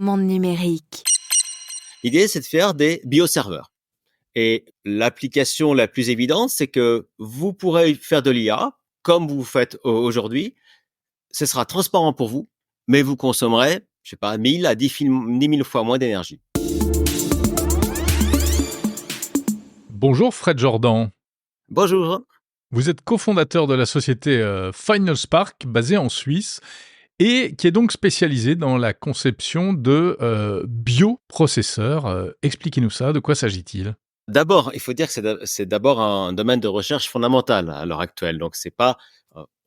Monde numérique. L'idée, c'est de faire des bioserveurs. Et l'application la plus évidente, c'est que vous pourrez faire de l'IA, comme vous faites aujourd'hui. Ce sera transparent pour vous, mais vous consommerez, je sais pas, 1000 à 10 000 fois moins d'énergie. Bonjour Fred Jordan. Bonjour. Vous êtes cofondateur de la société Final Spark, basée en Suisse, et qui est donc spécialisée dans la conception de bioprocesseurs. Expliquez-nous ça, de quoi s'agit-il ? D'abord, il faut dire que c'est d'abord un domaine de recherche fondamental à l'heure actuelle. Donc, c'est pas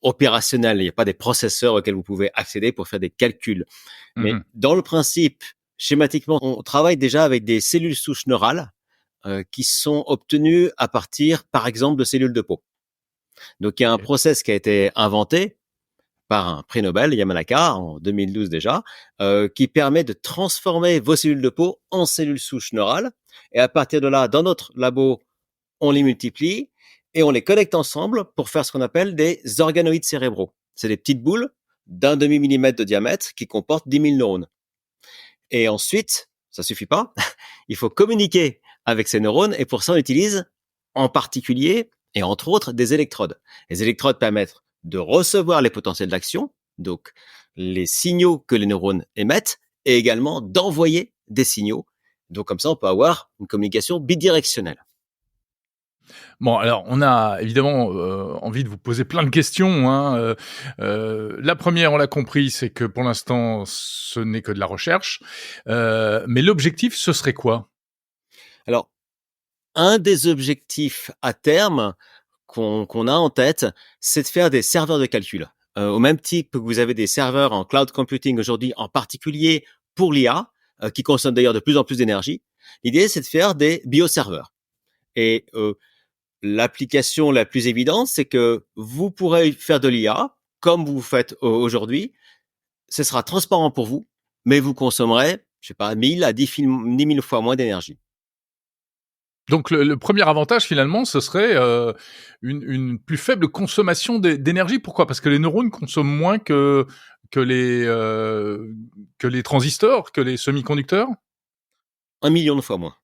opérationnel. Il n'y a pas des processeurs auxquels vous pouvez accéder pour faire des calculs. Mais dans le principe, schématiquement, on travaille déjà avec des cellules souches neurales qui sont obtenues à partir, par exemple, de cellules de peau. Donc, il y a un process qui a été inventé par un prix Nobel, Yamanaka, en 2012 déjà, qui permet de transformer vos cellules de peau en cellules souches neurales. Et à partir de là, dans notre labo, on les multiplie et on les connecte ensemble pour faire ce qu'on appelle des organoïdes cérébraux. C'est des petites boules d'1 demi-millimètre de diamètre qui comportent 10 000 neurones. Et ensuite, ça suffit pas, il faut communiquer avec ces neurones et pour ça, on utilise en particulier et entre autres des électrodes. Les électrodes permettent de recevoir les potentiels d'action, donc les signaux que les neurones émettent, et également d'envoyer des signaux. Donc comme ça, on peut avoir une communication bidirectionnelle. Bon, alors, on a évidemment envie de vous poser plein de questions. La première, on l'a compris, c'est que pour l'instant, ce n'est que de la recherche. Mais l'objectif, ce serait quoi ? Alors, un des objectifs à terme qu'on a en tête, c'est de faire des serveurs de calcul. Au même type que vous avez des serveurs en cloud computing aujourd'hui, en particulier pour l'IA, qui consomment d'ailleurs de plus en plus d'énergie. L'idée, c'est de faire des bioserveurs. Et l'application la plus évidente, c'est que vous pourrez faire de l'IA, comme vous faites aujourd'hui. Ce sera transparent pour vous, mais vous consommerez, je sais pas, 1000 à 10 000 fois moins d'énergie. Donc le premier avantage finalement, ce serait une plus faible consommation d'énergie. Pourquoi ? Parce que les neurones consomment moins que les transistors, que les semi-conducteurs. 1 million de fois moins.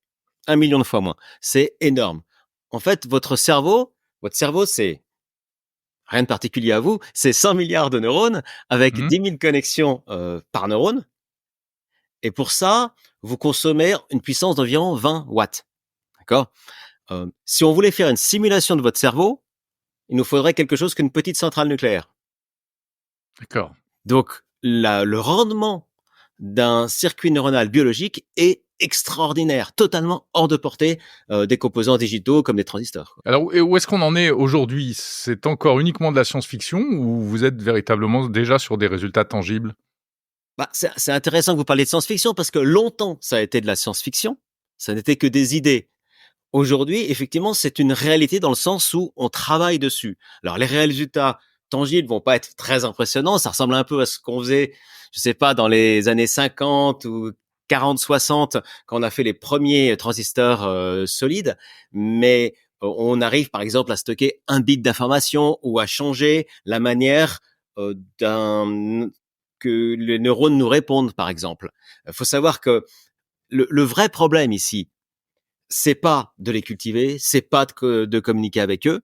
1 million de fois moins. C'est énorme. En fait, votre cerveau, c'est rien de particulier à vous, c'est 100 milliards de neurones avec 10 000 connexions par neurone. Et pour ça, vous consommez une puissance d'environ 20 watts. D'accord ? Si on voulait faire une simulation de votre cerveau, il nous faudrait quelque chose qu'une petite centrale nucléaire. D'accord. Donc, le rendement d'un circuit neuronal biologique est extraordinaire, totalement hors de portée des composants digitaux comme des transistors. Alors, où est-ce qu'on en est aujourd'hui ? C'est encore uniquement de la science-fiction ou vous êtes véritablement déjà sur des résultats tangibles ? C'est intéressant que vous parliez de science-fiction parce que longtemps, ça a été de la science-fiction. Ça n'était que des idées. Aujourd'hui, effectivement, c'est une réalité dans le sens où on travaille dessus. Alors, les résultats tangibles vont pas être très impressionnants. Ça ressemble un peu à ce qu'on faisait, je sais pas, dans les années 50 ou 40, 60, quand on a fait les premiers transistors solides. Mais on arrive, par exemple, à stocker 1 bit d'information ou à changer la manière que les neurones nous répondent, par exemple. Il faut savoir que le vrai problème ici, c'est pas de les cultiver, c'est pas de communiquer avec eux,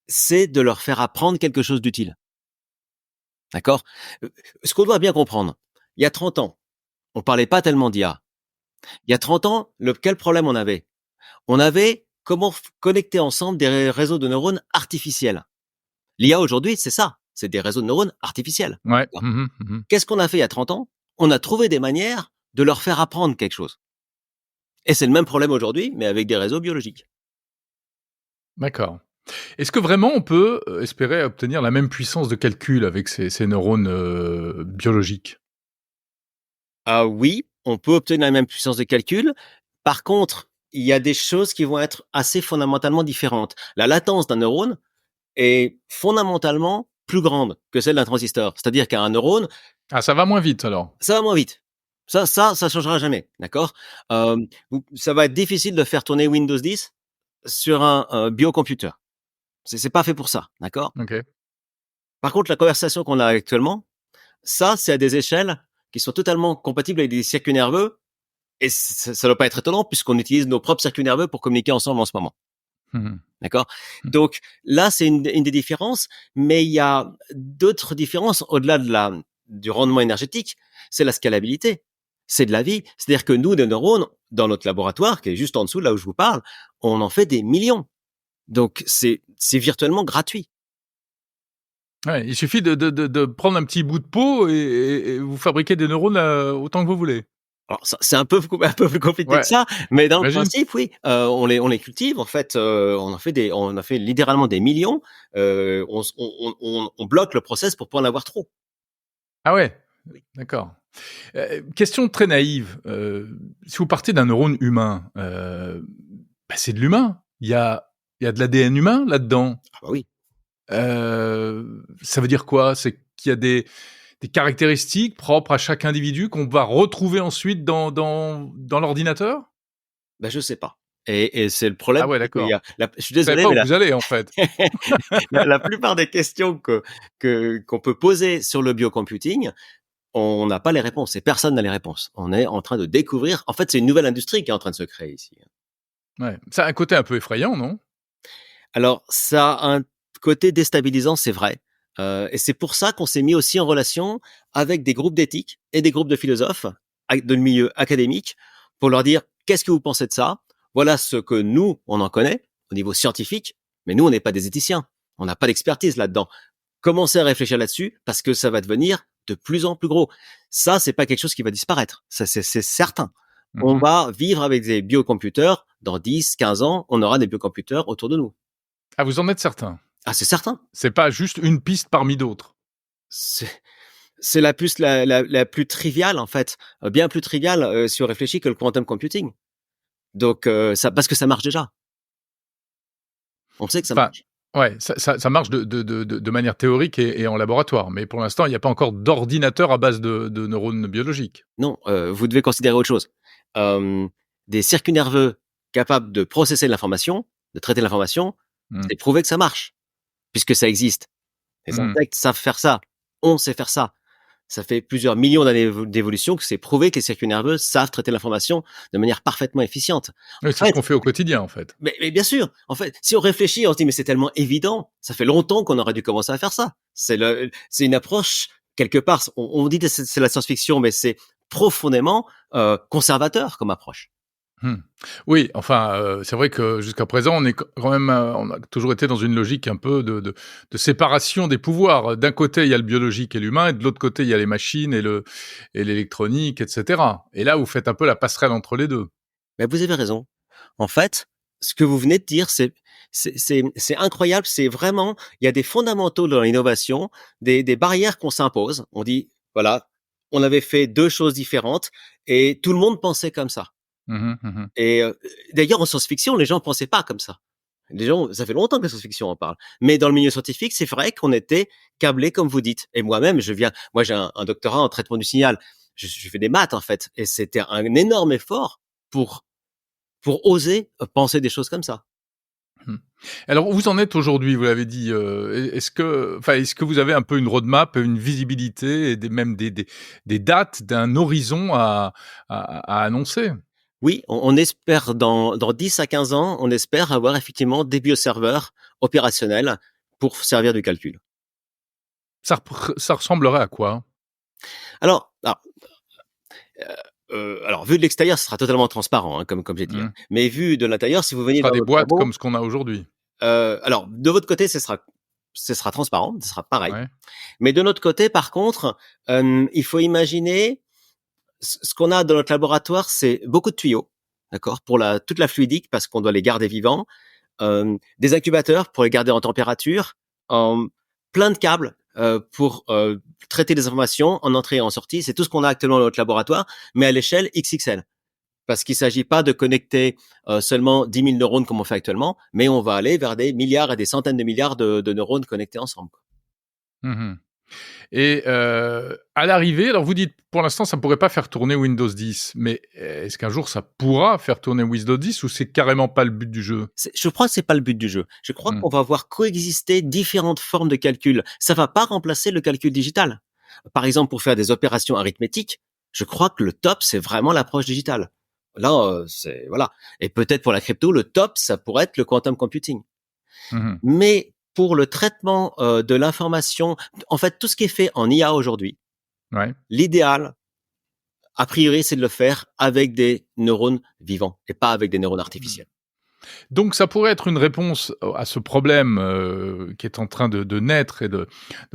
c'est de leur faire apprendre quelque chose d'utile. D'accord ? Ce qu'on doit bien comprendre, il y a 30 ans, on parlait pas tellement d'IA. Il y a 30 ans, quel problème on avait ? On avait comment connecter ensemble des réseaux de neurones artificiels. L'IA aujourd'hui, c'est ça, c'est des réseaux de neurones artificiels. Ouais. Qu'est-ce qu'on a fait il y a 30 ans ? On a trouvé des manières de leur faire apprendre quelque chose. Et c'est le même problème aujourd'hui, mais avec des réseaux biologiques. D'accord. Est-ce que vraiment on peut espérer obtenir la même puissance de calcul avec ces neurones biologiques ? Ah oui, on peut obtenir la même puissance de calcul. Par contre, il y a des choses qui vont être assez fondamentalement différentes. La latence d'un neurone est fondamentalement plus grande que celle d'un transistor. C'est-à-dire qu'un neurone... Ah, ça va moins vite alors ? Ça va moins vite. Ça changera jamais, d'accord ? Ça va être difficile de faire tourner Windows 10 sur un biocomputer. C'est pas fait pour ça, d'accord ? Ok. Par contre, la conversation qu'on a actuellement, ça, c'est à des échelles qui sont totalement compatibles avec des circuits nerveux. Et ça doit pas être étonnant puisqu'on utilise nos propres circuits nerveux pour communiquer ensemble en ce moment. D'accord? Donc là, c'est une des différences, mais il y a d'autres différences au-delà du rendement énergétique. C'est la scalabilité. C'est de la vie. C'est-à-dire que nous, des neurones, dans notre laboratoire, qui est juste en dessous, là où je vous parle, on en fait des millions. Donc, c'est virtuellement gratuit. Ouais, il suffit de prendre un petit bout de peau et vous fabriquez des neurones autant que vous voulez. Alors, c'est un peu plus compliqué Ouais, que ça, mais dans le j'imagine. principe, oui, on les cultive. En fait, on a fait littéralement des millions. On bloque le process pour pas en avoir trop. Ah ouais, Oui. d'accord. Question très naïve. Si vous partez d'un neurone humain, c'est de l'humain. Il y a de l'ADN humain là-dedans. Ah bah oui. Ça veut dire quoi? C'est qu'il y a des caractéristiques propres à chaque individu qu'on va retrouver ensuite dans l'ordinateur? Ben je sais pas. Et c'est le Ah problème, ouais, c'est qu'il y d'accord. a je suis Vous savez désolé, pas mais où vous allez, en fait. la plupart des questions qu'on peut poser sur le biocomputing, on n'a pas les réponses et personne n'a les réponses. On est en train de découvrir. En fait, c'est une nouvelle industrie qui est en train de se créer ici. Ouais. Ça a un côté un peu effrayant, non? Alors, ça a un côté déstabilisant, c'est vrai. Et c'est pour ça qu'on s'est mis aussi en relation avec des groupes d'éthique et des groupes de philosophes de milieu académique pour leur dire qu'est-ce que vous pensez de ça? Voilà ce que nous, on en connaît au niveau scientifique, mais nous, on n'est pas des éthiciens. On n'a pas d'expertise là-dedans. Commencez à réfléchir là-dessus parce que ça va devenir de plus en plus gros. Ça, c'est pas quelque chose qui va disparaître. Ça, c'est certain. On Mmh. va vivre avec des biocomputers. Dans 10, 15 ans, on aura des biocomputers autour de nous. Ah, vous en êtes certain? Ah, c'est certain. C'est pas juste une piste parmi d'autres? C'est c'est la puce la plus triviale, en fait, bien plus triviale, si on réfléchit que le quantum computing. Donc ça parce que ça marche déjà. On sait que ça Enfin, marche. ouais, ça marche de manière théorique et en laboratoire, mais pour l'instant, il y a pas encore d'ordinateur à base de neurones biologiques. Non, vous devez considérer autre chose. Hem, des circuits nerveux capables de processer l'information, de traiter l'information, Mmh. c'est prouvé que ça marche, puisque ça existe. Les Mmh. insectes savent faire ça, on sait faire ça. Ça fait plusieurs millions d'années d'évolution que c'est prouvé que les circuits nerveux savent traiter l'information de manière parfaitement efficiente. Oui, En c'est ce fait, qu'on fait au quotidien, en fait. mais bien sûr, en fait, si on réfléchit, on se dit mais c'est tellement évident, ça fait longtemps qu'on aurait dû commencer à faire ça. C'est une approche quelque part. On dit que c'est la science-fiction, mais c'est profondément conservateur comme approche. Mmh. Oui, enfin, c'est vrai que jusqu'à présent, on est quand même, on a toujours été dans une logique un peu de séparation des pouvoirs. D'un côté, il y a le biologique et l'humain et de l'autre côté, il y a les machines et l'électronique et cetera. Et là, vous faites un peu la passerelle entre les 2. Mais vous avez raison. En fait, ce que vous venez de dire, c'est incroyable. C'est vraiment, il y a des fondamentaux dans l'innovation, des barrières qu'on s'impose. On dit, voilà, on avait fait deux choses différentes et tout le monde pensait comme ça. Mmh mh. Mmh. Et d'ailleurs, en science-fiction, les gens pensaient pas comme ça. Les gens, ça fait longtemps que la science-fiction en parle. Mais dans le milieu scientifique, c'est vrai qu'on était câblés, comme vous dites. Et moi-même, moi, j'ai un doctorat en traitement du signal. Je fais des maths, en fait. Et c'était un énorme effort pour, pour oser penser des choses comme ça. Mmh. Alors, où vous en êtes aujourd'hui? Vous l'avez dit, est-ce que vous avez un peu une roadmap, une visibilité et même des dates d'un horizon à annoncer? Oui, on espère dans 10 à 15 ans, on espère avoir effectivement des bioserveurs opérationnels pour servir du calcul. Ça ressemblerait à quoi? Alors, alors vu de l'extérieur, ce sera totalement transparent, hein, comme j'ai dit, hein. Mmh. Mais vu de l'intérieur, si vous Ce veniez sera dans des notre boîtes labo, comme ce qu'on a aujourd'hui? alors de votre côté, ce sera transparent, ce sera pareil. Ouais. Mais de notre côté, par contre, il faut imaginer ce qu'on a dans notre laboratoire, c'est beaucoup de tuyaux, d'accord, pour toute la fluidique parce qu'on doit les garder vivants, des incubateurs pour les garder en température, plein de câbles pour traiter des informations en entrée et en sortie. C'est tout ce qu'on a actuellement dans notre laboratoire, mais à l'échelle XXL. Parce qu'il ne s'agit pas de connecter seulement 10 000 neurones comme on fait actuellement, mais on va aller vers des milliards et des centaines de milliards de neurones connectés ensemble. Mmh. Et à l'arrivée, alors vous dites, pour l'instant, ça pourrait pas faire tourner Windows 10, mais est-ce qu'un jour ça pourra faire tourner Windows 10 ou c'est carrément pas le but du jeu? Je crois que c'est pas le but du jeu. Je crois Mmh. qu'on va voir coexister différentes formes de calcul. Ça va pas remplacer le calcul digital. Par exemple, pour faire des opérations arithmétiques, je crois que le top, c'est vraiment l'approche digitale. Là, c'est voilà. Et peut-être pour la crypto, le top, ça pourrait être le quantum computing. Mmh. Mais pour le traitement de l'information, en fait, tout ce qui est fait en IA aujourd'hui, Ouais. l'idéal, a priori, c'est de le faire avec des neurones vivants et pas avec des neurones artificiels. Donc ça pourrait être une réponse à ce problème, qui est en train de naître et de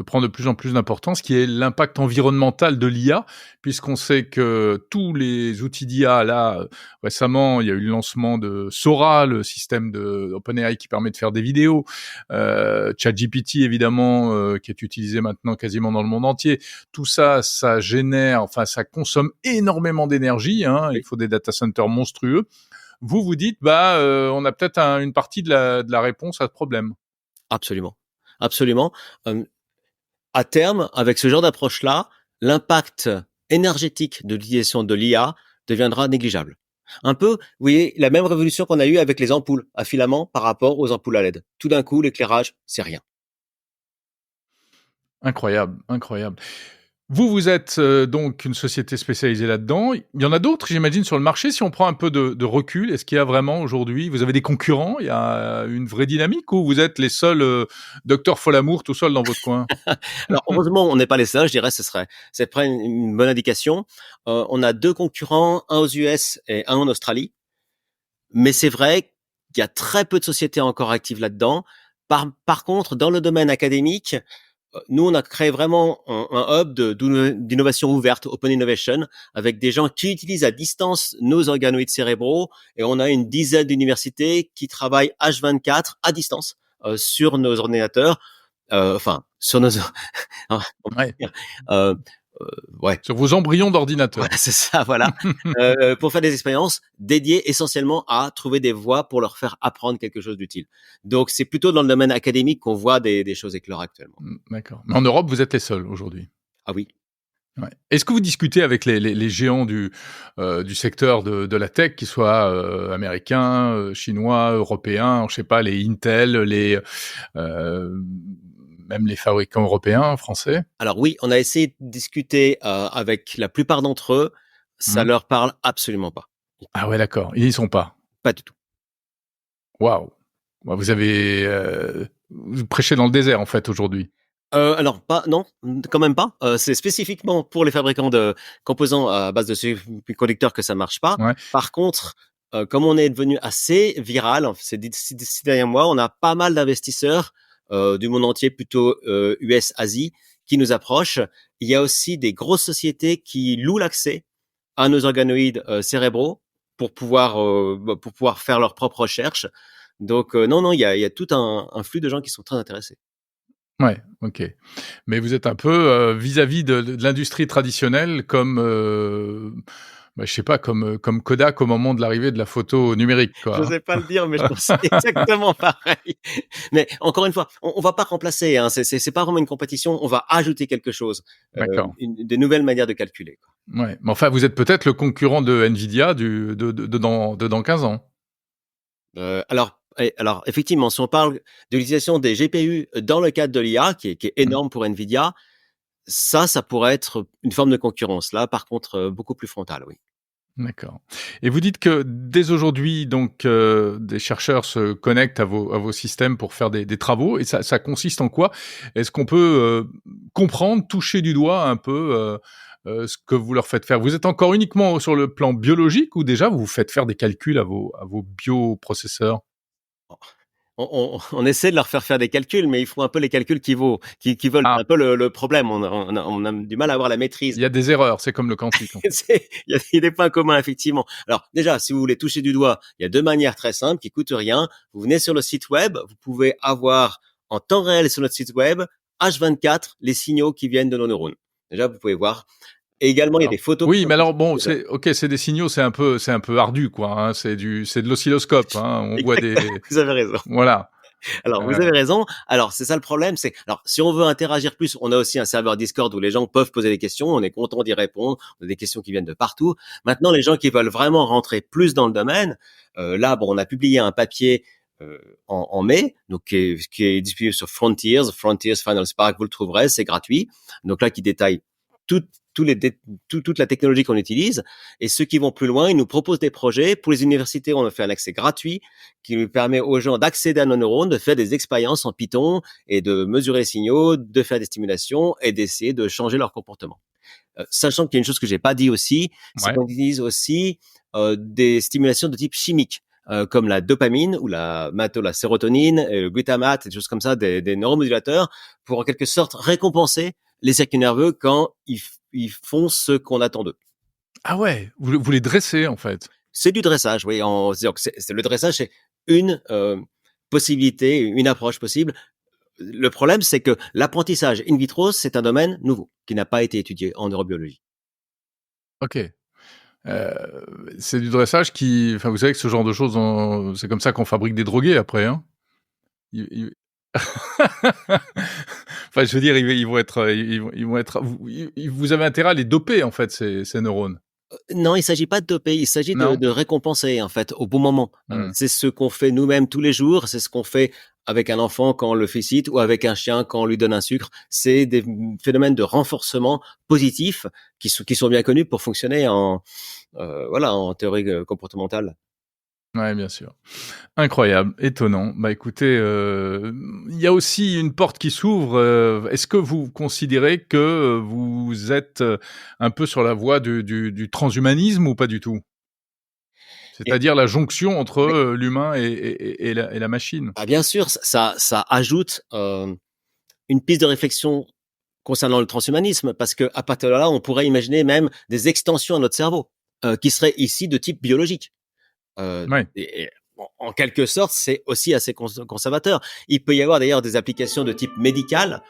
prendre de plus en plus d'importance, qui est l'impact environnemental de l'IA, puisqu'on sait que tous les outils d'IA là, récemment, il y a eu le lancement de Sora, le système de OpenAI qui permet de faire des vidéos, ChatGPT évidemment, qui est utilisé maintenant quasiment dans le monde entier. Tout ça, ça génère, enfin ça consomme énormément d'énergie, hein, il Oui. faut des data centers monstrueux. Vous, vous dites, on a peut-être une partie de la réponse à ce problème. Absolument. Absolument. Euh, à terme, avec ce genre d'approche-là, l'impact énergétique de l'utilisation de l'IA deviendra négligeable. Un peu, vous voyez, la même révolution qu'on a eue avec les ampoules à filaments par rapport aux ampoules à LED. Tout d'un coup, l'éclairage, c'est rien. Incroyable, incroyable. Vous, vous êtes donc une société spécialisée là-dedans. Il y en a d'autres, j'imagine, sur le marché. Si on prend un peu de recul, est-ce qu'il y a vraiment aujourd'hui, vous avez des concurrents? Il y a une vraie dynamique ou vous êtes les seuls docteurs Folamour tout seuls dans votre coin? Alors, heureusement, on n'est pas les seuls. Je dirais, c'est près une bonne indication. On a 2 concurrents, un aux US et un en Australie. Mais c'est vrai qu'il y a très peu de sociétés encore actives là-dedans. Par contre, dans le domaine académique, nous, on a créé vraiment un hub d'innovation ouverte, Open Innovation, avec des gens qui utilisent à distance nos organoïdes cérébraux. Et on a une dizaine d'universités qui travaillent H24 à distance sur nos ordinateurs, enfin, sur nos... Ouais, euh, ouais, sur vos embryons ouais, d'ordinateur. c'est ça, voilà. Pour faire des expériences dédiées essentiellement à trouver des voies pour leur faire apprendre quelque chose d'utile. Donc, c'est plutôt dans le domaine académique qu'on voit des choses éclore actuellement. D'accord. Mais en Europe, vous êtes les seuls aujourd'hui? Ah oui. Ouais. Est-ce que vous discutez avec les géants du secteur de la tech, qu'ils soient américains, chinois, européens, je sais pas, les Intel, euh, même les fabricants européens, français? Alors oui, on a essayé de discuter avec la plupart d'entre eux. Ça Hmm. leur parle absolument pas. Ah ouais, d'accord. Ils y sont pas. Pas du tout. Waouh. Bah, vous prêchez dans le désert en fait aujourd'hui. Alors pas, non, quand même pas. C'est spécifiquement pour les fabricants de composants à base de semi-conducteurs que ça marche pas. Ouais. Par contre, comme on est devenu assez viral ces derniers mois, on a pas mal d'investisseurs du monde entier, plutôt US, Asie, qui nous approchent. Il y a aussi des grosses sociétés qui louent l'accès à nos organoïdes cérébraux pour pouvoir faire leurs propres recherches. Donc non, il y a tout un flux de gens qui sont très intéressés. Ouais, ok. Mais vous êtes un peu vis-à-vis de l'industrie traditionnelle, comme, je sais pas, comme Kodak au moment de l'arrivée de la photo numérique, Je quoi. sais pas le dire, mais je pense exactement pareil. Mais encore une fois, on va pas remplacer. Hein, c'est pas vraiment une compétition. On va ajouter quelque chose, D'accord. des nouvelles manières de calculer. Quoi. Ouais. Mais enfin, vous êtes peut-être le concurrent de Nvidia de dans 15 ans. Alors effectivement, si on parle de l'utilisation des GPU dans le cadre de l'IA, qui est Mm. énorme pour Nvidia, ça pourrait être une forme de concurrence. Là, par contre, beaucoup plus frontale, oui. D'accord. Et vous dites que dès aujourd'hui, donc, des chercheurs se connectent à vos systèmes pour faire des travaux, et ça consiste en quoi? Est-ce qu'on peut comprendre, toucher du doigt un peu ce que vous leur faites faire? Vous êtes encore uniquement sur le plan biologique ou déjà vous faites faire des calculs à vos bioprocesseurs? On essaie de leur faire des calculs, mais il faut un peu les calculs qui veulent. C'est Ah, un peu le problème. On a du mal à avoir la maîtrise. il y a des erreurs, c'est comme le quantique en fait. Il y a des points communs, effectivement. Alors, déjà, si vous voulez toucher du doigt, il y a 2 manières très simples qui coûtent rien. Vous venez sur le site web, vous pouvez avoir en temps réel sur notre site web, H24, les signaux qui viennent de nos neurones. Déjà, vous pouvez voir. Et également, il y a Alors des photos qui oui, sont mais alors possibles. bon, c'est des signaux, c'est un peu ardu quoi, hein, c'est de l'oscilloscope, hein, on voit des Vous avez raison. voilà. Alors, vous avez raison. Alors, c'est ça le problème, alors, si on veut interagir plus, on a aussi un serveur Discord où les gens peuvent poser des questions. On est content d'y répondre. On a des questions qui viennent de partout. Maintenant, les gens qui veulent vraiment rentrer plus dans le domaine, là, bon, on a publié un papier en mai, donc qui est disponible sur Frontiers Final Spark. Vous le trouverez, c'est gratuit. Donc là, qui détaille toutes toute la technologie qu'on utilise. Et ceux qui vont plus loin, ils nous proposent des projets. Pour les universités, on a fait un accès gratuit qui lui permet aux gens d'accéder à nos neurones, de faire des expériences en Python et de mesurer les signaux, de faire des stimulations et d'essayer de changer leur comportement. Sachant qu'il y a une chose que j'ai pas dit aussi, c'est qu'on utilise aussi des stimulations de type chimique. Comme la dopamine ou la sérotonine, le glutamate, des choses comme ça, des neuromodulateurs, pour en quelque sorte récompenser les circuits nerveux quand ils font ce qu'on attend d'eux. Ah ouais, vous les dressez en fait. C'est du dressage, oui. Le dressage, c'est une possibilité, une approche possible. Le problème, c'est que l'apprentissage in vitro, c'est un domaine nouveau qui n'a pas été étudié en neurobiologie. Ok. C'est du dressage qui... Enfin, vous savez que ce genre de choses, c'est comme ça qu'on fabrique des drogués après, hein. Enfin, je veux dire, ils vont être... Vous avez intérêt à les doper, en fait, ces neurones. Non, il s'agit pas de doper, il s'agit de récompenser en fait au bon moment. C'est ce qu'on fait nous-mêmes tous les jours, c'est ce qu'on fait avec un enfant quand on le félicite ou avec un chien quand on lui donne un sucre. C'est des phénomènes de renforcement positif qui sont bien connus pour fonctionner en théorie comportementale. Ouais, bien sûr. Incroyable, étonnant. Bah écoutez, il y a aussi une porte qui s'ouvre. Est-ce que vous considérez que vous êtes un peu sur la voie du transhumanisme ou pas du tout? C'est-à-dire la jonction entre l'humain et la machine. Ah bien sûr, ça ajoute une piste de réflexion concernant le transhumanisme, parce que à partir de là, on pourrait imaginer même des extensions à notre cerveau qui seraient ici de type biologique. Ouais. En quelque sorte, c'est aussi assez conservateur. Il peut y avoir d'ailleurs des applications de type médical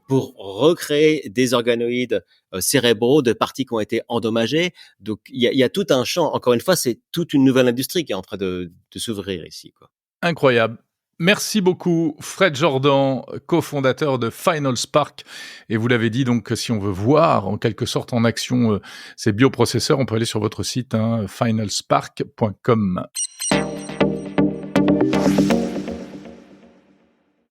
pour recréer des organoïdes cérébraux de parties qui ont été endommagées. Donc, il y a tout un champ. Encore une fois, c'est toute une nouvelle industrie qui est en train de s'ouvrir ici, quoi. Incroyable. Merci beaucoup, Fred Jordan, cofondateur de Final Spark. Et vous l'avez dit, donc, si on veut voir en quelque sorte en action ces bioprocesseurs, on peut aller sur votre site, finalspark.com.